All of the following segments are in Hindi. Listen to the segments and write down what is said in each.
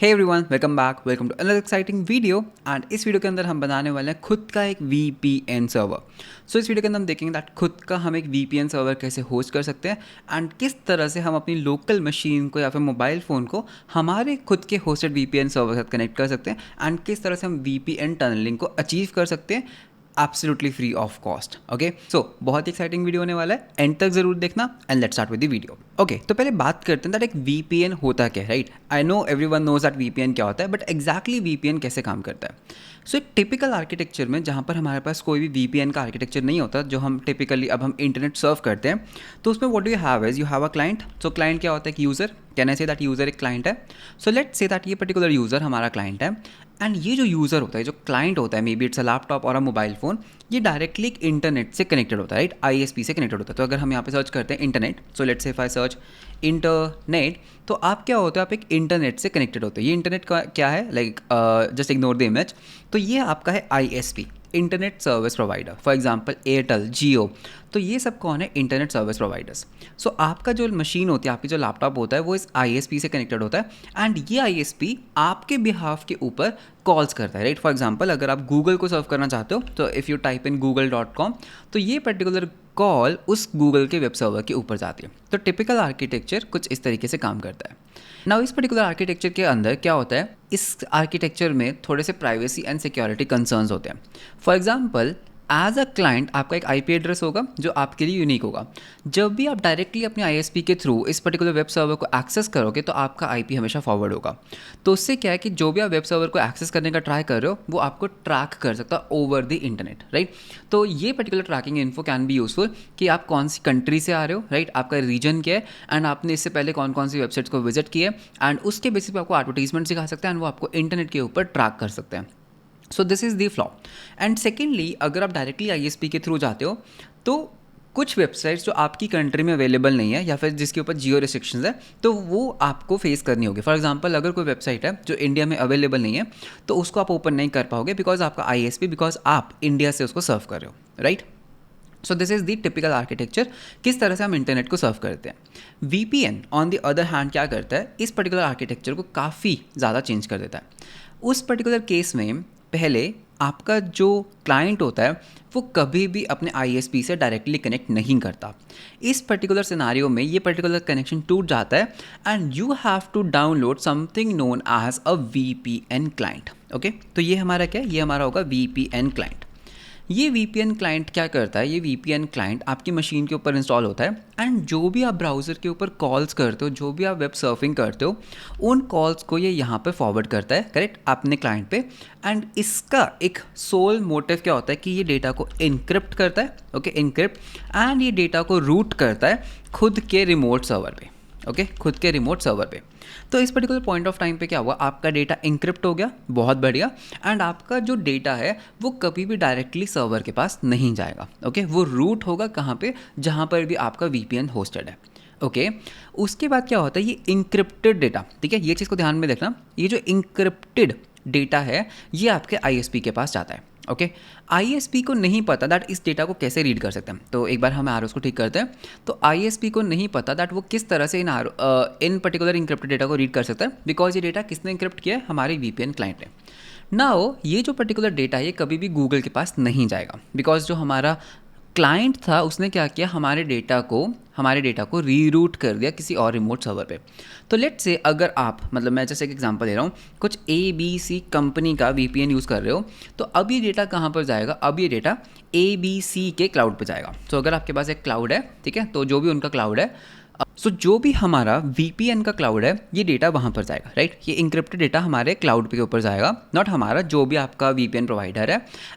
Hey everyone, welcome back, welcome to another exciting video. And इस वीडियो के अंदर हम बनाने वाले हैं खुद का एक VPN सर्वर। सो इस वीडियो के अंदर हम देखेंगे दैट खुद का हम एक VPN सर्वर कैसे होस्ट कर सकते हैं एंड किस तरह से हम अपनी लोकल मशीन को या फिर मोबाइल फ़ोन को हमारे खुद के होस्टेड VPN सर्वर के साथ कनेक्ट कर सकते हैं एंड किस तरह से हम VPN टनलिंग को अचीव कर सकते हैं absolutely free of cost. Okay, so बहुत ही एक्साइटिंग वीडियो होने वाला है, एंड तक जरूर देखना and let's start with the video. Okay, तो पहले बात करते हैं दैट एक VPN होता क्या है, right. I know everyone knows that VPN क्या होता है, बट एग्जैक्टली VPN कैसे काम करता है। सो एक टिपिकल आर्किटेक्चर में जहाँ पर हमारे पास कोई भी VPN का आर्किटेक्चर नहीं होता, जो हम टिपिकली अब हम इंटरनेट सर्व करते हैं, तो उसमें what do you have is you have a client. So client क्या होता है, एक user. Can I say that user एक क्लाइंट है। सो लेट्स से दैट ये पर्टिकुलर यूज़र हमारा क्लाइंट है एंड ये जो यूज़र होता है, जो क्लाइंट होता है, may be it's a laptop और अ मोबाइल फ़ोन, ये डायरेक्टली एक इंटरनेट से कनेक्टेड होता है, राइट। ISP से कनेक्टेड होता है। तो अगर हम यहाँ पे सर्च करते हैं internet, so let's say if I search internet, तो आप क्या होते हो, आप एक इंटरनेट से कनेक्टेड होते हो। ये इंटरनेट का क्या है, like just ignore the image. तो ये आपका है ISP, internet service provider. For example Airtel, Jio, तो ये सब कौन है, इंटरनेट सर्विस प्रोवाइडर्स। सो आपका जो मशीन होती है, आपकी जो लैपटॉप होता है, वो इस ISP से कनेक्टेड होता है एंड ये ISP आपके बिहाफ के ऊपर कॉल्स करता है, राइट। फॉर एग्जांपल अगर आप गूगल को सर्व करना चाहते हो, तो if you type in google.com, तो ये पर्टिकुलर कॉल उस गूगल के वेब सर्वर के ऊपर जाती है। तो टिपिकल आर्किटेक्चर कुछ इस तरीके से काम करता है। नाउ इस पर्टिकुलर आर्किटेक्चर के अंदर क्या होता है, इस आर्किटेक्चर में थोड़े से प्राइवेसी एंड सिक्योरिटी कंसर्न्स होते हैं। For example as a client आपका एक IP एड्रेस होगा जो आपके लिए यूनिक होगा। जब भी आप डायरेक्टली अपने ISP के थ्रू इस पर्टिकुलर वेब सर्वर को एक्सेस करोगे, तो आपका IP हमेशा फॉरवर्ड होगा। तो उससे क्या है कि जो भी आप वेब सर्वर को एक्सेस करने का ट्राई कर रहे हो, वो आपको ट्रैक कर सकता है ओवर द इंटरनेट, राइट। तो ये particular tracking info can be useful कि आप कौन सी कंट्री से आ रहे हो, राइट, आपका रीजन क्या है एंड आपने इससे पहले कौन कौन सी वेबसाइट्स को विजिट किया एंड उसके बेसिस पे आपको एडवर्टीजमेंट दिखा सकते हैं एंड वो आपको इंटरनेट के ऊपर ट्रैक कर सकते हैं। So this is the flaw. And secondly, अगर आप डायरेक्टली ISP के थ्रू जाते हो, तो कुछ वेबसाइट्स जो आपकी कंट्री में अवेलेबल नहीं है या फिर जिसके ऊपर जियो रिस्ट्रिक्शंस है, तो वो आपको फेस करनी होगी। फॉर एग्जांपल अगर कोई वेबसाइट है जो इंडिया में अवेलेबल नहीं है, तो उसको आप ओपन नहीं कर पाओगे बिकॉज आपका ISP, बिकॉज आप इंडिया से उसको सर्व कर रहे हो, right. So this is the typical architecture, किस तरह से हम इंटरनेट को सर्व करते हैं। VPN on the other hand क्या करता है, इस पर्टिकुलर आर्किटेक्चर को काफ़ी ज़्यादा चेंज कर देता है। उस पर्टिकुलर केस में पहले आपका जो क्लाइंट होता है, वो कभी भी अपने ISP से डायरेक्टली कनेक्ट नहीं करता। इस पर्टिकुलर सिनारियो में ये पर्टिकुलर कनेक्शन टूट जाता है and you have to download something known as a VPN client. Okay, तो ये हमारा क्या है, ये हमारा होगा VPN क्लाइंट। ये VPN क्लाइंट क्या करता है, ये VPN क्लाइंट आपकी मशीन के ऊपर इंस्टॉल होता है एंड जो भी आप ब्राउज़र के ऊपर कॉल्स करते हो, जो भी आप वेब सर्फिंग करते हो, उन कॉल्स को ये यहाँ पे फॉरवर्ड करता है, करेक्ट, अपने क्लाइंट पे। एंड इसका एक सोल मोटिव क्या होता है कि ये डेटा को इनक्रिप्ट करता है, ओके, इनक्रिप्ट, एंड ये डेटा को रूट करता है खुद के रिमोट सर्वर पे, ओके, खुद के रिमोट सर्वर पे। तो इस पर्टिकुलर पॉइंट ऑफ टाइम पे क्या हुआ, आपका डेटा इंक्रिप्ट हो गया, बहुत बढ़िया, एंड आपका जो डेटा है वो कभी भी डायरेक्टली सर्वर के पास नहीं जाएगा, ओके, वो रूट होगा कहाँ पे, जहाँ पर भी आपका VPN होस्टेड है, ओके। उसके बाद क्या होता है, ये इंक्रिप्टेड डेटा, ठीक है, ये चीज़ को ध्यान में देखना, ये जो इंक्रिप्टेड डेटा है ये आपके ISP के पास जाता है, ओके। ISP को नहीं पता दैट इस डेटा को कैसे रीड कर सकते हैं। तो एक बार हम एरोस को ठीक करते हैं। तो ISP को नहीं पता दैट वो किस तरह से इन पर्टिकुलर इंक्रिप्टेड डेटा को रीड कर सकता है, बिकॉज ये डेटा किसने इंक्रिप्ट किया है, हमारे VPN क्लाइंट ने। नाउ ये जो पर्टिकुलर डेटा है ये कभी भी गूगल के पास नहीं जाएगा, बिकॉज जो हमारा क्लाइंट था उसने क्या किया, हमारे डेटा को रीरूट कर दिया किसी और रिमोट सर्वर पे। तो लेट्स से अगर आप, मतलब मैं जैसे एक एग्जांपल दे रहा हूँ, कुछ ABC कंपनी का VPN यूज़ कर रहे हो, तो अब ये डेटा कहाँ पर जाएगा, अब ये डेटा ABC के क्लाउड पे जाएगा। तो अगर आपके पास एक क्लाउड है, ठीक है, तो जो भी उनका क्लाउड है, सो जो भी हमारा VPN का क्लाउड है, ये डेटा वहाँ पर जाएगा, राइट। ये इंक्रिप्टेड डेटा हमारे क्लाउड के ऊपर जाएगा, नॉट हमारा, जो भी आपका VPN प्रोवाइडर है।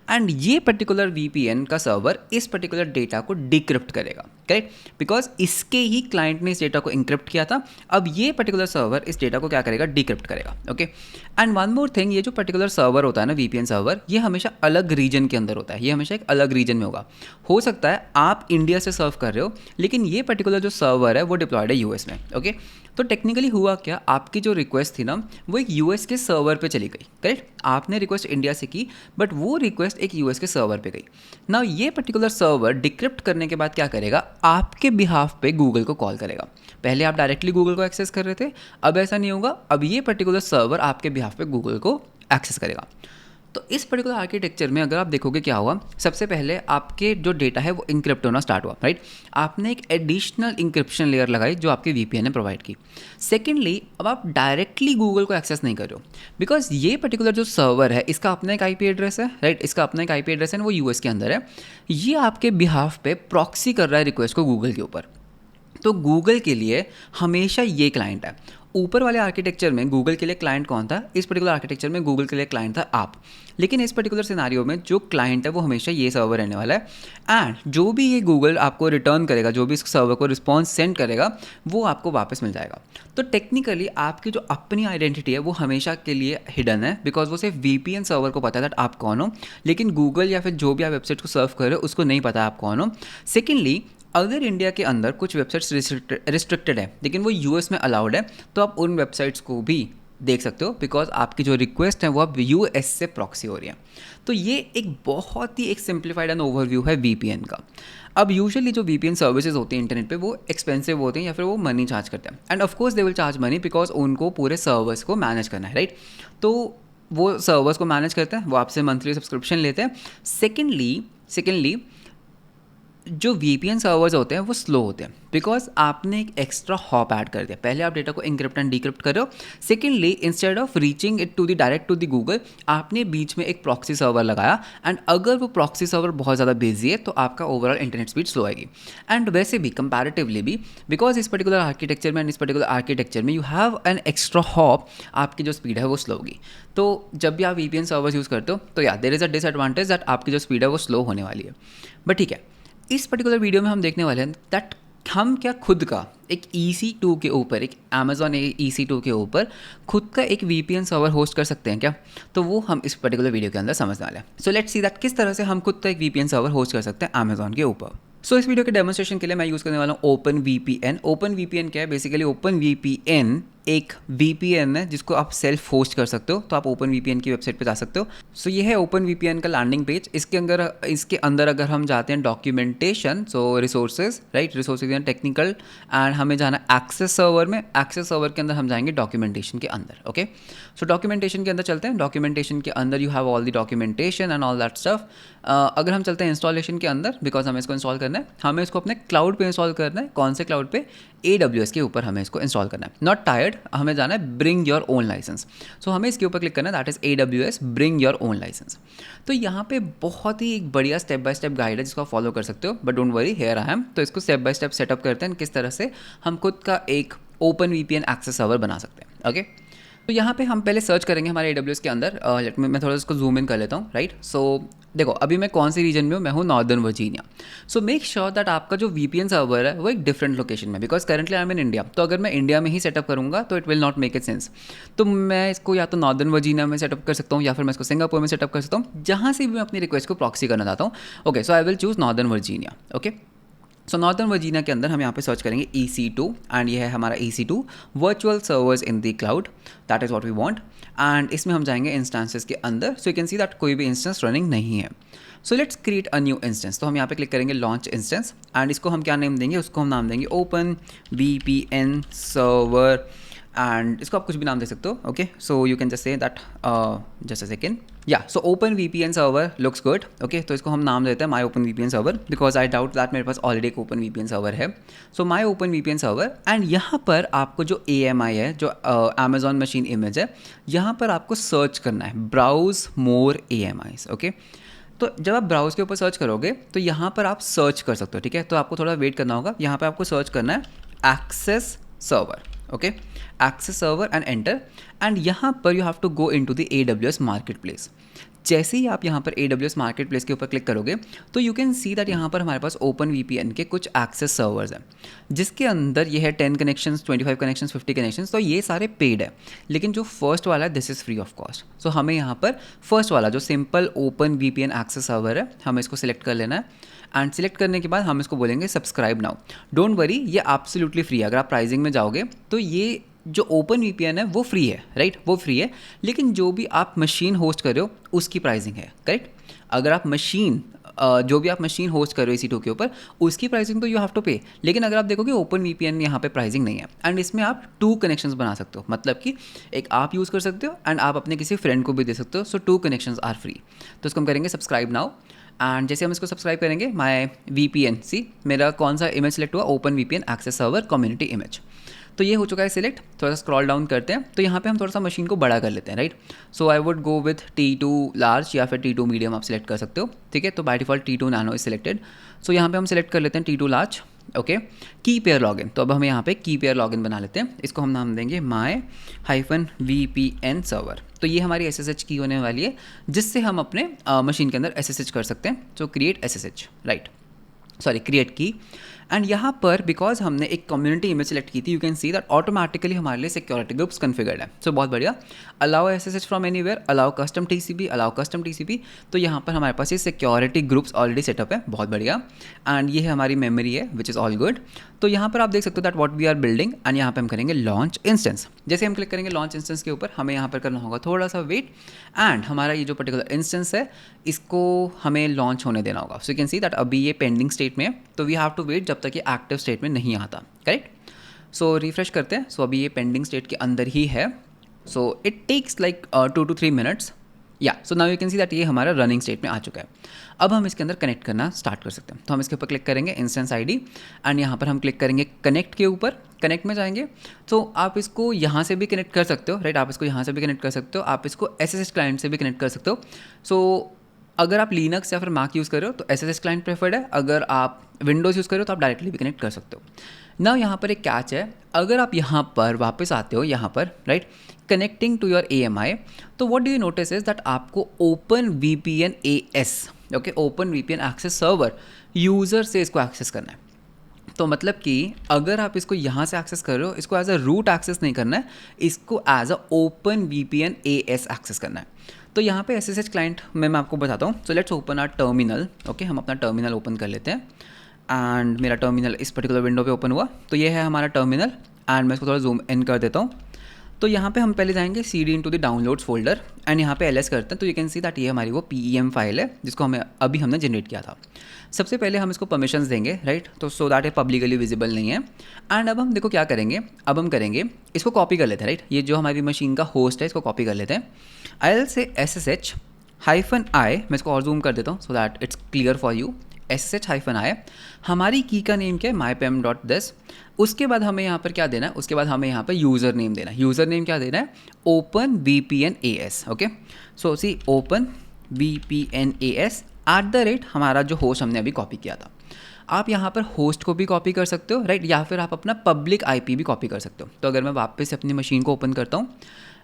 एंड ये पर्टिकुलर VPN का सर्वर इस पर्टिकुलर डेटा को डिक्रिप्ट करेगा, करेक्ट, बिकॉज इसके ही क्लाइंट ने इस डेटा को इंक्रिप्ट किया था। अब ये पर्टिकुलर सर्वर इस डेटा को क्या करेगा, डिक्रिप्ट करेगा, okay. And one more thing, ये जो पर्टिकुलर सर्वर होता है ना, VPN सर्वर, ये हमेशा अलग रीजन के अंदर होता है, ये हमेशा एक अलग रीजन में होगा। हो सकता है आप इंडिया से सर्व कर रहे हो, लेकिन ये पर्टिकुलर जो सर्वर है वो डिप्लॉयड है US में, ओके। तो टेक्निकली हुआ क्या, आपकी जो रिक्वेस्ट थी ना वो एक यूएस के सर्वर पे चली गई, करेक्ट। आपने रिक्वेस्ट इंडिया से की बट वो रिक्वेस्ट एक यूएस के सर्वर पे गई। ना ये पर्टिकुलर सर्वर डिक्रिप्ट करने के बाद क्या करेगा, आपके बिहाफ पे गूगल को कॉल करेगा। पहले आप डायरेक्टली गूगल को एक्सेस कर रहे थे, अब ऐसा नहीं होगा, अब ये पर्टिकुलर सर्वर आपके बिहाफ पे गूगल को एक्सेस करेगा। तो इस पर्टिकुलर आर्किटेक्चर में अगर आप देखोगे क्या हुआ, सबसे पहले आपके जो डेटा है वो इंक्रिप्ट होना स्टार्ट हुआ, राइट। आपने एक एडिशनल इंक्रिप्शन लेयर लगाई जो आपके वीपीएन ने प्रोवाइड की। सेकेंडली, अब आप डायरेक्टली गूगल को एक्सेस नहीं कर रहे हो, बिकॉज ये पर्टिकुलर जो सर्वर है इसका अपना एक आईपी एड्रेस है, राइट। इसका अपना एक आईपी एड्रेस है, वो यूएस के अंदर है। ये आपके बिहाफ पे प्रॉक्सी कर रहा है रिक्वेस्ट को गूगल के ऊपर। तो गूगल के लिए हमेशा ये क्लाइंट है। ऊपर वाले आर्किटेक्चर में गूगल के लिए क्लाइंट कौन था, इस पर्टिकुलर आर्किटेक्चर में गूगल के लिए क्लाइंट था आप। लेकिन इस पर्टिकुलर सिनारियो में जो क्लाइंट है वो हमेशा ये सर्वर रहने वाला है। एंड जो भी ये गूगल आपको रिटर्न करेगा, जो भी इस सर्वर को रिस्पॉन्स सेंड करेगा, वो आपको वापस मिल जाएगा। तो टेक्निकली आपकी जो अपनी आइडेंटिटी है वो हमेशा के लिए हिडन है, बिकॉज वो सिर्फ वीपीएन सर्वर को पता है दैट आप कौन हो, लेकिन गूगल या फिर जो भी आप वेबसाइट को सर्व कर रहे हो उसको नहीं पता आप कौन हो। सेकेंडली, अगर इंडिया के अंदर कुछ वेबसाइट्स रिस्ट्रिक्टेड है लेकिन वो यूएस में अलाउड है, तो आप उन वेबसाइट्स को भी देख सकते हो, बिकॉज आपकी जो रिक्वेस्ट है वो अब यूएस से प्रॉक्सी हो रही है। तो ये एक बहुत ही एक सिंप्लीफाइड एंड ओवरव्यू है वीपीएन का। अब यूजुअली जो वीपीएन सर्विसेज होती हैं इंटरनेट पे वो एक्सपेंसिव होते हैं या फिर वो मनी चार्ज करते हैं, end of course they will charge money because उनको पूरे सर्वर्स को मैनेज करना है, राइट। तो वो सर्वर्स को मैनेज करते हैं, वो आपसे मंथली सब्सक्रिप्शन लेते हैं। सेकेंडली जो वीपीएन सर्वर्स होते हैं वो स्लो होते हैं, बिकॉज आपने एक एक्स्ट्रा हॉप ऐड कर दिया। पहले आप डेटा को इंक्रिप्ट एंड डिक्रिप्ट कर रहे हो। Secondly, instead of reaching it to the direct to the Google, आपने बीच में एक प्रॉक्सी सर्वर लगाया, एंड अगर वो प्रॉक्सी सर्वर बहुत ज़्यादा बिजी है तो आपका ओवरऑल इंटरनेट स्पीड स्लो आएगी। एंड वैसे भी कंपैरेटिवली भी, बिकॉज इस पर्टिकुलर आर्किटेक्चर में you have an extra hop, आपकी जो स्पीड है वो स्लो होगी। तो जब भी आप वीपीएन सर्वर्स यूज़ करते हो तो या there is a disadvantage that आपकी जो स्पीड है वो स्लो होने वाली है। बट ठीक है, इस पर्टिकुलर वीडियो में हम देखने वाले हैं दैट हम क्या खुद का एक EC2 के ऊपर, एक Amazon EC2 के ऊपर खुद का एक VPN सर्वर होस्ट कर सकते हैं क्या। तो वो हम इस पर्टिकुलर वीडियो के अंदर समझने वाले हैं। सो लेट्स सी दैट किस तरह से हम खुद का एक VPN सर्वर होस्ट कर सकते हैं Amazon के ऊपर। सो इस वीडियो के डेमोन्स्ट्रेशन के लिए मैं यूज़ करने वाला हूँ OpenVPN। OpenVPN क्या है, बेसिकली OpenVPN एक VPN है जिसको आप सेल्फ होस्ट कर सकते हो। तो आप OpenVPN की वेबसाइट पे जा सकते हो। सो ये है OpenVPN का लैंडिंग पेज। इसके अंदर अगर हम जाते हैं documentation, so resources, right, resources and technical, and हमें जाना एक्सेस सर्वर में। एक्सेस सर्वर के अंदर हम जाएंगे डॉक्यूमेंटेशन के अंदर। ओके, सो डॉक्यूमेंटेशन के अंदर चलते हैं। डॉक्यूमेंटेशन के अंदर you have all the documentation and all that stuff. अगर हम चलते हैं इंस्टॉलेशन के अंदर, बिकॉज हमें इसको इंस्टॉल करना है, हमें इसको अपने क्लाउड पे इंस्टॉल करना है। कौन से क्लाउड पे, AWS के ऊपर हमें इसको इंस्टॉल करना है। नॉट टायर्ड, हमें जाना है bring your own licence. So हमें इसके ऊपर क्लिक करना है, that is AWS bring your own licence. तो यहाँ पे बहुत ही एक बढ़िया स्टेप बाय स्टेप गाइड है जिसको आप फॉलो कर सकते हो। But don't worry, here I am. तो इसको स्टेप बाय स्टेप सेटअप करते हैं किस तरह से हम खुद का एक OpenVPN एक्सेस सर्वर बना सकते हैं। ओके, तो यहाँ पे हम पहले सर्च करेंगे हमारे AWS के अंदर। मैं थोड़ा इसको जूम इन कर लेता हूँ, राइट। सो देखो अभी मैं कौन सी रीजन में हूँ, मैं हूँ northern Virginia. So make sure that आपका जो VPN सर्वर है वो एक डिफरेंट लोकेशन में, because currently I am in India. तो अगर मैं इंडिया में ही सेटअप करूँगा तो it will not make it sense. तो मैं इसको या तो नॉर्दर्न वर्जीनिया में सेटअप कर सकता हूँ या फिर मैं इसको सिंगापुर में सेटअप कर सकता हूँ, जहाँ से भी मैं अपनी रिक्वेस्ट को प्रॉक्सी करना चाहता हूँ। Okay, so I will choose northern Virginia. Okay, so northern Virginia के अंदर हम यहाँ पे सर्च करेंगे EC2, एंड ये है हमारा EC2 virtual servers in the cloud. That is what we want. And इसमें हम जाएंगे इंस्टेंसेस के अंदर। So you can see that कोई भी इंस्टेंस रनिंग नहीं है। So let's create a new instance. तो हम यहाँ पे क्लिक करेंगे लॉन्च इंस्टेंस, एंड इसको हम क्या नेम देंगे, उसको हम नाम देंगे OpenVPN सर्वर, एंड इसको आप कुछ भी नाम दे सकते हो। Okay, so you can just say that, just a second, या सो OpenVPN server looks good. Okay, तो इसको हम नाम देते हैं माई OpenVPN server, because I doubt that मेरे पास ऑलरेडी एक OpenVPN सर्वर है। सो माई OpenVPN सर्वर, एंड यहाँ पर आपको जो AMI है, जो Amazon मशीन इमेज है, यहाँ पर आपको सर्च करना है ब्राउज मोर AMIs। ओके, तो जब आप ब्राउज के ऊपर सर्च करोगे तो यहाँ पर आप सर्च कर सकते हो, ठीक है। तो आपको थोड़ा वेट करना होगा। यहाँ पर आपको सर्च करना है access server. Okay, access server and enter, and यहाँ पर you have to go into the AWS marketplace. जैसे ही आप यहाँ पर AWS मार्केट प्लेस के ऊपर क्लिक करोगे तो यू कैन सी दैट यहाँ पर हमारे पास OpenVPN के कुछ एक्सेस सर्वर्स हैं, जिसके अंदर ये है 10 कनेक्शंस, 25 कनेक्शंस, 50 कनेक्शंस। तो ये सारे पेड है, लेकिन जो फर्स्ट वाला है this is free of cost. So हमें यहाँ पर फर्स्ट वाला जो सिंपल OpenVPN एक्सेस सर्वर है, हमें इसको सिलेक्ट कर लेना है, एंड सिलेक्ट करने के बाद हम इसको बोलेंगे सब्सक्राइब नाउ। डोंट वरी, ये एब्सोल्युटली फ्री है। अगर आप प्राइसिंग में जाओगे तो ये जो ओपन वीपीएन है वो फ्री है, राइट, वो फ्री है। लेकिन जो भी आप मशीन होस्ट कर रहे हो उसकी प्राइसिंग है, करेक्ट। अगर आप जो भी आप मशीन होस्ट कर रहे हो EC2 के ऊपर, उसकी प्राइसिंग तो यू हैव टू पे। लेकिन अगर आप देखोगे ओपन वीपीएन यहाँ पे प्राइसिंग नहीं है। एंड इसमें आप 2 कनेक्शंस बना सकते हो, मतलब कि एक आप यूज़ कर सकते हो एंड आप अपने किसी फ्रेंड को भी दे सकते हो। सो 2 कनेक्शंस आर फ्री। तो इसको हम करेंगे सब्सक्राइब नाउ। एंड जैसे हम इसको सब्सक्राइब करेंगे, माय VPN, सी मेरा कौन सा इमेज सेलेक्ट हुआ, open VPN access server community image. तो ये हो चुका है सिलेक्ट। थोड़ा सा स्क्रॉल डाउन करते हैं तो यहाँ पे हम थोड़ा सा मशीन को बड़ा कर लेते हैं, right. So I would go with T2 large या फिर T2 मीडियम आप सिलेक्ट कर सकते हो, ठीक है। तो by default T2 nano is selected. So यहाँ पे हम सिलेक्ट कर लेते हैं T2 large, okay. Key pair login, तो अब हम यहाँ पे की पेयर लॉगिन बना लेते हैं। इसको हम नाम देंगे my-VPN सर्वर। तो ये हमारी SSH की होने वाली है, जिससे हम अपने मशीन के अंदर SSH कर सकते हैं। सो create SSH, right, sorry create की। एंड यहाँ पर बिकॉज हमने एक कम्युनिटी इमेज सेलेक्ट की थी, you can see that automatically हमारे लिए सिक्योरिटी ग्रुप्स कन्फिगर्ड है। सो बहुत बढ़िया। Allow SSH from anywhere, allow custom TCP, allow custom TCP। तो यहाँ पर हमारे पास ये सिक्योरिटी ग्रुप्स ऑलरेडी सेटअप है, बहुत बढ़िया। एंड ये है हमारी मेमोरी है, विच इज़ ऑल गुड। तो यहाँ पर आप देख सकते हो that what we are building. And यहाँ पे हम करेंगे लॉन्च इंस्टेंस। जैसे हम क्लिक करेंगे लॉन्च इंस्टेंस के ऊपर, हमें यहाँ पर करना होगा थोड़ा सा वेट। एंड हमारा ये जो पर्टिकुलर इंस्टेंस है, इसको हमें लॉन्च होने देना होगा। सो यू कैन सी दैट अभी ये पेंडिंग स्टेट में है, तो वी हैव टू वेट जब तक ये एक्टिव स्टेट में नहीं आता, करेक्ट। सो रिफ्रेश करते हैं। सो अभी ये पेंडिंग स्टेट के अंदर ही है। So it takes like 2 to 3 minutes, yeah. So now you can see that ये हमारा रनिंग स्टेट में आ चुका है। अब हम इसके अंदर कनेक्ट करना स्टार्ट कर सकते हैं। तो हम इसके ऊपर क्लिक करेंगे इंस्टेंस ID, एंड यहाँ पर हम क्लिक करेंगे कनेक्ट के ऊपर। कनेक्ट में जाएंगे तो आप इसको यहाँ से भी कनेक्ट कर सकते हो, राइट। आप इसको यहाँ से भी कनेक्ट कर सकते हो, आप इसको SSH क्लाइंट से भी कनेक्ट कर सकते हो। सो अगर आप लिनक्स या फिर मैक यूज़ कर रहे हो तो SSH क्लाइंट प्रेफर्ड है। अगर आप विंडोज़ यूज़ कर रहे हो तो आप डायरेक्टली भी कनेक्ट कर सकते हो। नाउ यहाँ पर एक कैच है, अगर आप यहाँ पर वापस आते हो, यहाँ पर right, connecting to your AMI, तो what do you notice is that आपको open VPN AS, okay, open VPN access server user से इसको एक्सेस करना है। तो मतलब कि अगर आप इसको यहाँ से एक्सेस कर रहे हो, इसको एज अ रूट एक्सेस नहीं करना है, इसको as a open VPN AS access करना है। तो यहाँ पे SSH क्लाइंट में मैं आपको बताता हूँ। So let's open our terminal, okay. हम अपना टर्मिनल ओपन कर लेते हैं। एंड मेरा टर्मिनल इस पर्टिकुलर विंडो पे ओपन हुआ। तो ये है हमारा टर्मिनल। एंड मैं इसको थोड़ा जूम इन कर देता हूँ। तो यहाँ पे हम पहले जाएंगे CD into the downloads folder, and यहाँ पे LS करते हैं। तो यू कैन सी दैट ये हमारी वो PEM फाइल है जिसको हमने जनरेट किया था। सबसे पहले हम इसको परमिशंस देंगे, राइट, तो सो दैट ये पब्लिकली विजिबल नहीं है। एंड अब हम देखो क्या करेंगे, अब हम करेंगे इसको कॉपी कर लेते हैं, राइट। ये जो हमारी मशीन का होस्ट है, इसको कॉपी कर लेते हैं। I'll say SSH-I, मैं इसको और जूम कर देता हूँ so that it's clear for you. SSH-I, हमारी की का नेम क्या है, mypem.this। उसके बाद हमें यहाँ पर क्या देना है, उसके बाद हमें यहाँ पर यूज़र नेम देना है। यूज़र नेम क्या देना है, ओपन VPN AS, ओके। सो सी ओपन VPN AS @ हमारा जो होस्ट हमने अभी कॉपी किया था। आप यहाँ पर होस्ट को भी कॉपी कर सकते हो, राइट, या फिर आप अपना पब्लिक IP भी कॉपी कर सकते हो। तो अगर मैं वापस से अपनी मशीन को ओपन करता हूँ,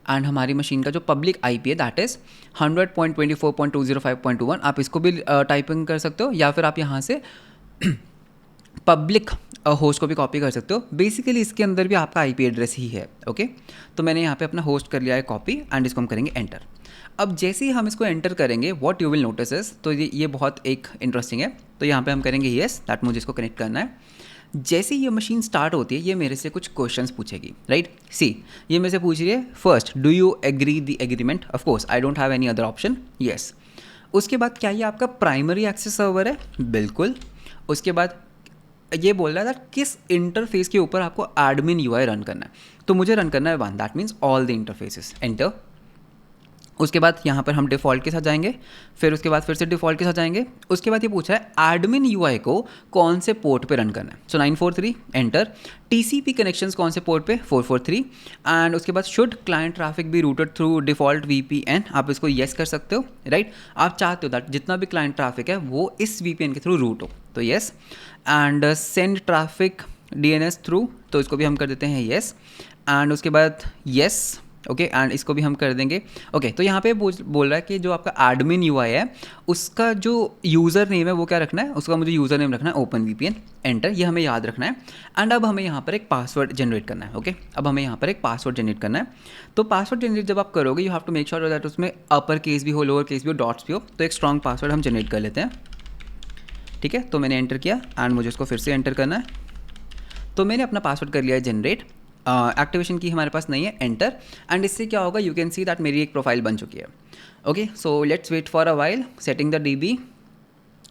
एंड हमारी मशीन का जो पब्लिक IP है दैट इज़ 100.24.205.21, आप इसको भी टाइपिंग कर सकते हो, या फिर आप यहाँ से पब्लिक होस्ट को भी कॉपी कर सकते हो। बेसिकली इसके अंदर भी आपका IP एड्रेस ही है, ओके। तो मैंने यहाँ पे अपना होस्ट कर लिया है कॉपी, एंड इसको हम करेंगे एंटर। अब जैसे ही हम इसको एंटर करेंगे, what you will notice is, तो ये बहुत एक इंटरेस्टिंग है। तो यहाँ पे हम करेंगे येस, दैट मुझे इसको कनेक्ट करना है। जैसे ही ये मशीन स्टार्ट होती है, ये मेरे से कुछ क्वेश्चंस पूछेगी, राइट। सी ये मेरे से पूछ रही है, first do you agree the agreement, of course I don't have any other option, yes. उसके बाद क्या ये आपका प्राइमरी एक्सेस सर्वर है, बिल्कुल। उसके बाद ये बोल रहा है दैट किस इंटरफेस के ऊपर आपको एडमिन UI रन करना है, तो मुझे रन करना है 1, that means all the interfaces, enter. उसके बाद यहाँ पर हम डिफ़ॉल्ट के साथ जाएंगे, फिर उसके बाद फिर से डिफ़ॉल्ट के साथ जाएंगे। उसके बाद ये पूछ रहा है एडमिन UI को कौन से पोर्ट पे रन करना है, सो 943 एंटर। TCP कनेक्शंस कौन से पोर्ट पे, 443। एंड उसके बाद शुड क्लाइंट ट्रैफिक भी रूटेड थ्रू डिफ़ॉल्ट VPN, आप इसको येस कर सकते हो, राइट। आप चाहते हो दैट जितना भी क्लाइंट ट्रैफिक है वो इस VPN के थ्रू रूट हो, तो yes. And send traffic DNS through, तो इसको भी हम कर देते हैं येस। एंड उसके बाद येस, ओके, एंड इसको भी हम कर देंगे, ओके। तो यहाँ पे बोल रहा है कि जो आपका एडमिन UI है उसका जो यूज़र नेम है वो क्या रखना है, उसका मुझे यूज़र नेम रखना है ओपन VPN, एंटर, ये हमें याद रखना है। एंड अब हमें यहाँ पर एक पासवर्ड जनरेट करना है, ओके। अब हमें यहाँ पर एक पासवर्ड जनरेट करना है। तो पासवर्ड जनरेट जब आप करोगे, you have to make sure that उसमें अपर केस भी हो, लोअर केस भी हो, डॉट्स भी हो। तो एक स्ट्रॉन्ग पासवर्ड हम जनरेट कर लेते हैं। ठीक है, तो मैंने एंटर किया एंड मुझे उसको फिर से एंटर करना है। तो मैंने अपना पासवर्ड कर लिया है जनरेट, एक्टिवेशन की हमारे पास नहीं है, एंटर। एंड इससे क्या होगा, यू कैन सी दैट मेरी एक प्रोफाइल बन चुकी है। Okay, so let's wait for a while, setting the DB,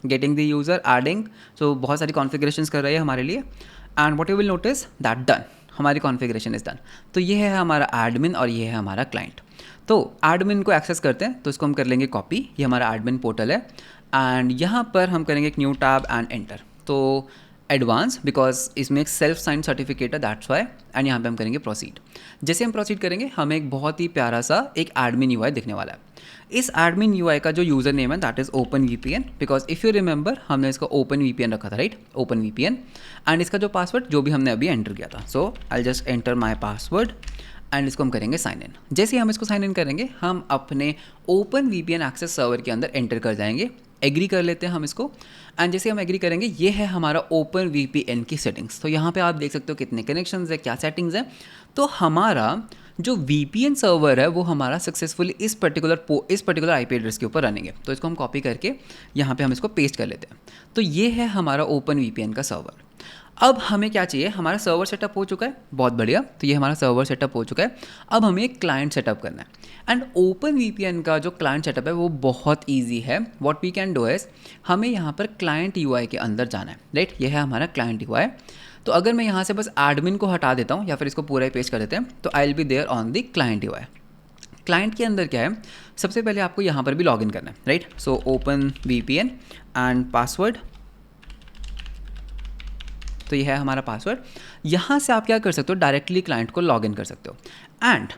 getting the user, adding. So बहुत सारी कॉन्फ़िगरेशंस कर रही है हमारे लिए and what you will notice that done, हमारी कॉन्फ़िगरेशन इज़ डन। तो ये है हमारा एडमिन और ये है हमारा क्लाइंट। तो एडमिन को एक्सेस करते हैं, तो इसको हम कर लेंगे कॉपी, ये हमारा एडमिन पोर्टल है एंड यहाँ पर हम करेंगे एक न्यू टैब एंड एंटर। तो एडवांस बिकॉज इसमें एक सेल्फ साइन सर्टिफिकेट है, दैट्स वाई। एंड यहाँ पे हम करेंगे प्रोसीड। जैसे हम प्रोसीड करेंगे हमें एक बहुत ही प्यारा सा एक एडमिन UI दिखने वाला है। इस एडमिन UI का जो यूज़र नेम है that is open VPN, because if you remember हमने इसका ओपन VPN रखा था, राइट, ओपन VPN। एंड इसका जो पासवर्ड जो भी हमने अभी एंटर किया था, so I just enter my password and इसको हम करेंगे साइन इन। जैसे ही हम इसको साइन इन करेंगे हम अपने ओपन VPN एक्सेस सर्वर के अंदर एंटर कर जाएंगे। एग्री कर लेते हैं हम इसको एंड जैसे हम एग्री करेंगे ये है हमारा ओपन VPN की सेटिंग्स। तो यहाँ पे आप देख सकते हो कितने कनेक्शंस है, क्या सेटिंग्स है। तो हमारा जो VPN सर्वर है वो हमारा सक्सेसफुली इस पर्टिकुलर IP एड्रेस के ऊपर रनिंग है। तो इसको हम कॉपी करके यहाँ पे हम इसको पेस्ट कर लेते हैं। तो ये है हमारा ओपन VPN का सर्वर। अब हमें क्या चाहिए, हमारा सर्वर सेटअप हो चुका है, बहुत बढ़िया। तो ये हमारा सर्वर सेटअप हो चुका है। अब हमें एक क्लाइंट सेटअप करना है एंड ओपन VPN का जो क्लाइंट सेटअप है वो बहुत ईजी है। What we can do is, हमें यहाँ पर क्लाइंट UI के अंदर जाना है, राइट। ये है हमारा क्लाइंट UI। तो अगर मैं यहाँ से बस एडमिन को हटा देता हूँ या फिर इसको पूरा ही पेस्ट कर देते हैं, तो I will be there on the client UI। Client के अंदर क्या है, सबसे पहले आपको यहाँ पर भी लॉगिन करना है, right. So open VPN and password, तो ये है हमारा पासवर्ड। यहाँ से आप क्या कर सकते हो, डायरेक्टली क्लाइंट को लॉगिन कर सकते हो। एंड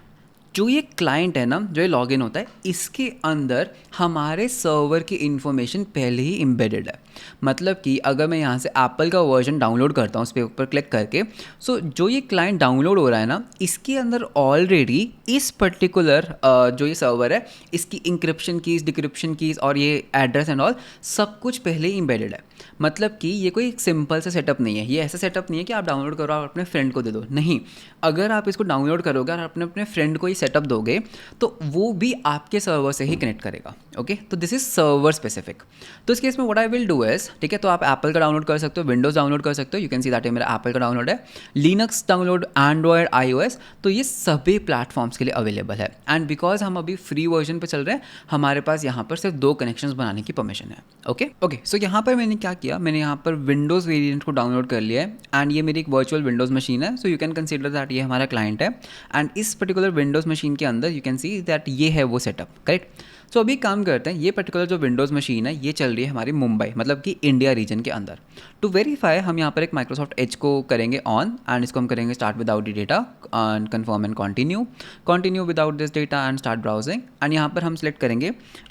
जो ये क्लाइंट है ना, जो ये लॉगिन होता है, इसके अंदर हमारे सर्वर की इन्फॉर्मेशन पहले ही एम्बेडेड है। मतलब कि अगर मैं यहाँ से एप्पल का वर्जन डाउनलोड करता हूँ उस पर ऊपर क्लिक करके, सो जो ये क्लाइंट डाउनलोड हो रहा है ना, इसके अंदर ऑलरेडी इस पर्टिकुलर जो ये सर्वर है इसकी इंक्रिप्शन कीज़, डिक्रिप्शन कीज़ और ये एड्रेस एंड ऑल सब कुछ पहले ही एम्बेडेड है। मतलब कि ये कोई सिंपल सा सेटअप नहीं है, ये ऐसा सेटअप नहीं है कि आप डाउनलोड करो और अपने फ्रेंड को दे दो, नहीं। अगर आप इसको डाउनलोड करोगे और अपने फ्रेंड को ये सेटअप दोगे तो वो भी आपके सर्वर से ही कनेक्ट करेगा। ओके, तो दिस इज सर्वर स्पेसिफिक। तो इस केस में what I will do is, ठीक है, तो आप एप्पल का डाउनलोड कर सकते हो, विंडोज़ डाउनलोड कर सकते हो, यू कैन सी दैट है मेरा एप्पल का डाउनलोड है, लिनक्स डाउनलोड, एंड्रॉयड, iOS, तो ये सभी प्लेटफॉर्म्स के लिए अवेलेबल है। एंड बिकॉज हम अभी फ्री वर्जन पे चल रहे हैं, हमारे पास यहाँ पर सिर्फ 2 कनेक्शंस बनाने की परमिशन है। ओके, सो यहाँ पर मैंने क्या किया, मैंने यहाँ पर विंडोज़ वेरिएंट को डाउनलोड कर लिया है एंड ये मेरी एक वर्चुअल विंडोज़ मशीन है। सो यू कैन कंसीडर दैट ये हमारा क्लाइंट है एंड इस पर्टिकुलर विंडोज़ मशीन के अंदर यू कैन सी दैट ये है वो सेटअप, करेक्ट। सो अभी काम करते हैं, ये पर्टिकुलर जो विंडोज़ मशीन है ये चल रही है हमारी मुंबई, मतलब कि इंडिया रीजन के अंदर। टू वेरीफाई हम यहाँ पर एक माइक्रोसॉफ्ट एज को करेंगे ऑन एंड इसको हम करेंगे start without the data and confirm and continue without this data and start browsing. And यहाँ पर हम सेलेक्ट करेंगे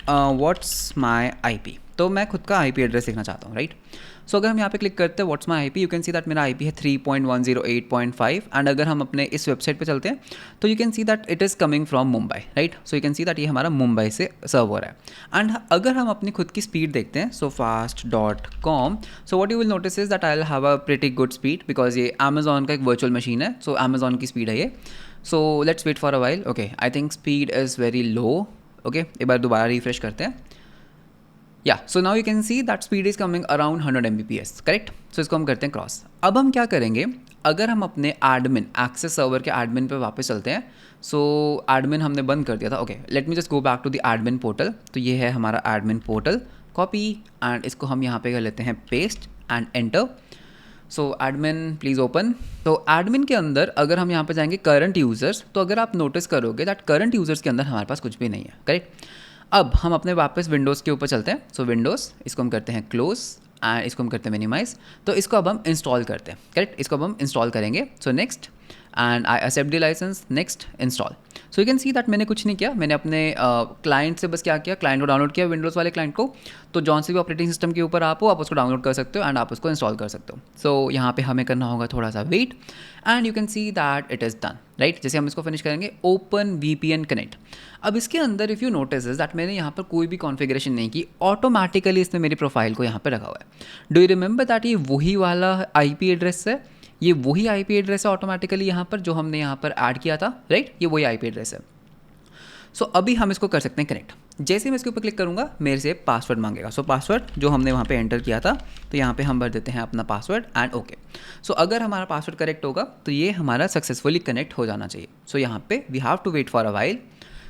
व्हाट्स माई IP। तो मैं खुद का IP एड्रेस देखना चाहता हूँ, राइट। सो अगर हम यहाँ पे क्लिक करते हैं what's my IP, you can see that मेरा IP है 3.108.5 एंड अगर हम अपने इस वेबसाइट पे चलते हैं तो you can see that it is coming from Mumbai, right. So you can see that ये हमारा मुंबई से सर्वर है। एंड अगर हम अपनी खुद की स्पीड देखते हैं, सो fast.com, so what you will notice is that I will have a pretty good speed because ये अमेजॉन का एक वर्चुअल मशीन है, सो अमेजॉन की स्पीड है ये। So let's wait for a while. Okay, I think speed is very low. Okay, एक बार दोबारा रिफ्रेश करते हैं। So now you can see that speed is coming around 100 Mbps, correct. So इसको हम करते हैं क्रॉस। अब हम क्या करेंगे, अगर हम अपने एडमिन एक्सेस सर्वर के एडमिन पे वापस चलते हैं, सो एडमिन हमने बंद कर दिया था। Okay, let me just go back to the admin portal. तो ये है हमारा एडमिन पोर्टल, कॉपी एंड इसको हम यहाँ पे कर लेते हैं paste and enter. So admin please open. तो एडमिन के अंदर अगर हम यहाँ पे जाएंगे करंट यूज़र्स, तो अगर आप नोटिस करोगे दैट करंट यूज़र्स के अंदर हमारे पास कुछ भी नहीं है, करेक्ट। अब हम अपने वापस विंडोज़ के ऊपर चलते हैं। सो विंडोज़, इसको हम करते हैं क्लोज एंड इसको हम करते हैं मिनिमाइज। तो इसको अब हम इंस्टॉल करते हैं, करेक्ट। इसको अब हम इंस्टॉल करेंगे। So next and I accept the licence, next install. So you can see that मैंने कुछ नहीं किया, मैंने अपने क्लाइंट से बस क्या किया, क्लाइंट को डाउनलोड किया, विंडोज़ वाले क्लाइंट को। तो जौन से भी ऑपरेटिंग सिस्टम के ऊपर आप हो, आप उसको डाउनलोड कर सकते हो एंड आप उसको इंस्टॉल कर सकते हो। सो यहाँ पे हमें करना होगा थोड़ा सा wait and you can see that it is done, right. जैसे हम इसको फिनिश करेंगे, ओपन VPN कनेक्ट। अब इसके अंदर if you notice is that मैंने यहाँ पर कोई भी कॉन्फ़िगरेशन नहीं की, ऑटोमेटिकली इसने मेरी प्रोफाइल को यहाँ पर रखा हुआ है। डू यू रिमेंबर दैट ये वही वाला IP एड्रेस है, ये वही IP एड्रेस है ऑटोमेटिकली यहाँ पर जो हमने यहाँ पर ऐड किया था, राइट। ये वही IP एड्रेस है। सो अभी हम इसको कर सकते हैं कनेक्ट। जैसे ही मैं इसके ऊपर क्लिक करूँगा मेरे से पासवर्ड मांगेगा। सो पासवर्ड जो हमने वहाँ पे एंटर किया था, तो यहाँ पे हम भर देते हैं अपना पासवर्ड एंड ओके। सो अगर हमारा पासवर्ड करेक्ट होगा तो ये हमारा सक्सेसफुली कनेक्ट हो जाना चाहिए। सो यहाँ पे we have to wait for a while.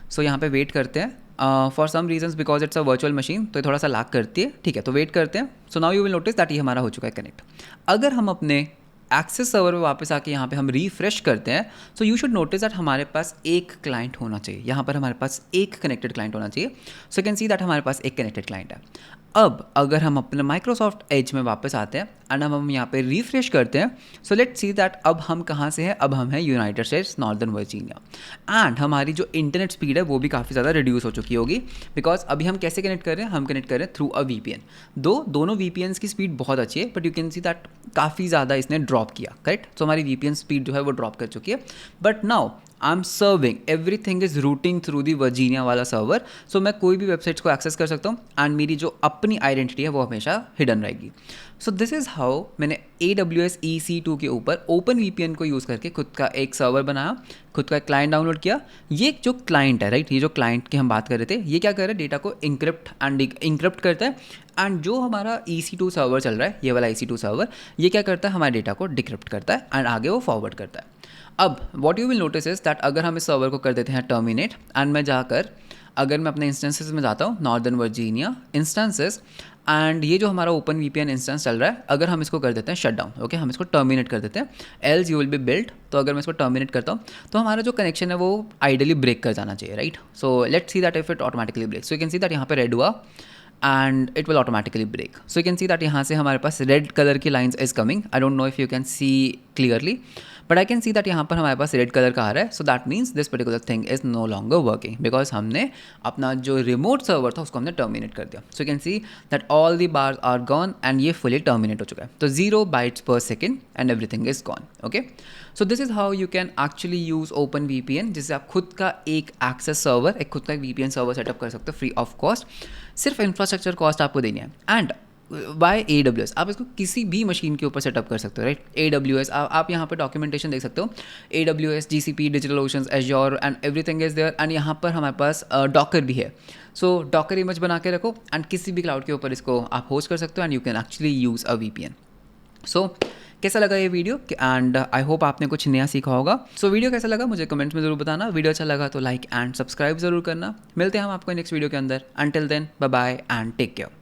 So यहाँ पे वेट करते हैं for some reasons because it's a virtual machine, तो ये थोड़ा सा लैग करती है, ठीक है। तो वेट करते हैं। So now you will notice that ये हमारा हो चुका है कनेक्ट। अगर हम अपने एक्सेस सर्वर पे वापस आके यहाँ पे हम रिफ्रेश करते हैं, so you should notice that हमारे पास एक क्लाइंट होना चाहिए। यहाँ पर हमारे पास एक कनेक्टेड क्लाइंट होना चाहिए। सो कैन सी दैट हमारे पास एक कनेक्टेड क्लाइंट है। अब अगर हम अपने माइक्रोसॉफ्ट एज में वापस आते हैं एंड हम यहाँ पे रिफ्रेश करते हैं, सो लेट्स सी दैट अब हम कहाँ से हैं। अब हम हैं United states northern Virginia and हमारी जो इंटरनेट स्पीड है वो भी काफ़ी ज़्यादा रिड्यूस हो चुकी होगी, बिकॉज अभी हम कैसे कनेक्ट कर रहे हैं, हम कनेक्ट कर रहे हैं थ्रू अ VPN। दोनों VPNs की स्पीड बहुत अच्छी है, but you can see that काफ़ी ज़्यादा इसने ड्रॉप किया, करेक्ट। तो हमारी VPN स्पीड जो है वो ड्रॉप कर चुकी है। But now I am serving everything is routing through the Virginia वाला सर्वर। सो मैं कोई भी वेबसाइट्स को एक्सेस कर सकता हूँ एंड मेरी जो अपनी आइडेंटिटी है वो हमेशा हिडन रहेगी। सो दिस इज़ हाउ मैंने AWS EC2 के ऊपर ओपन VPN को यूज़ करके खुद का एक सर्वर बनाया, खुद का एक क्लाइंट डाउनलोड किया। ये जो क्लाइंट है, राइट, ये जो क्लाइंट की हम बात कर रहे थे, ये क्या कर रहा है, डेटा को इंक्रिप्ट करता है एंड जो हमारा EC2 सर्वर चल रहा है, ये वाला EC2 सर्वर, ये क्या करता है, हमारे डेटा को डिक्रिप्ट करता है एंड आगे वो फॉरवर्ड करता है। अब what you will notice is that अगर हम इस सर्वर को कर देते हैं टर्मिनेट एंड मैं जाकर अगर मैं अपने इंस्टेंसेस में जाता हूँ नॉर्दर्न वर्जीनिया इंस्टेंसेस एंड ये जो हमारा ओपन VPN इंस्टेंस चल रहा है, अगर हम इसको कर देते हैं शट डाउन, ओके, हम इसको टर्मिनेट कर देते हैं, else you will be build. तो अगर मैं इसको टर्मिनेट करता हूँ तो हमारा जो कनेक्शन है वो आइडियली ब्रेक कर जाना चाहिए, right. So let's see that if it automatically break. So you can see that यहाँ पे रेड हुआ and it will automatically break. So you can see that यहाँ से हमारे पास red color की lines is coming. I don't know if you can see clearly, but I can see that यहाँ पर हमारे पास red color का आ रहा है. So that means this particular thing is no longer working because हमने अपना जो remote server था उसको हमने terminate कर दिया. So you can see that all the bars are gone and ये fully terminate हो चुका है. तो 0 bytes per second and everything is gone. Okay. So this is how you can actually use OpenVPN, जिससे आप खुद का एक access server, एक खुद का एक VPN server setup कर सकते हो free of cost. सिर्फ इंफ्रास्ट्रक्चर कॉस्ट आपको देनी है एंड बाय AWS आप इसको किसी भी मशीन के ऊपर सेटअप कर सकते हो, राइट। AWS आप यहाँ पर डॉक्यूमेंटेशन देख सकते हो, AWS GCP DigitalOcean Azure and everything is there and यहाँ पर हमारे पास डॉकर भी है। सो डॉकर इमेज बना के रखो एंड किसी भी क्लाउड के ऊपर इसको आप होस्ट कर सकते हो and you can actually use a VPN। सो कैसा लगा ये वीडियो एंड आई होप आपने कुछ नया सीखा होगा। सो वीडियो कैसा लगा मुझे कमेंट्स में ज़रूर बताना। वीडियो अच्छा लगा तो लाइक एंड सब्सक्राइब ज़रूर करना। मिलते हैं हम आपको नेक्स्ट वीडियो के अंदर। Until then bye bye and take care.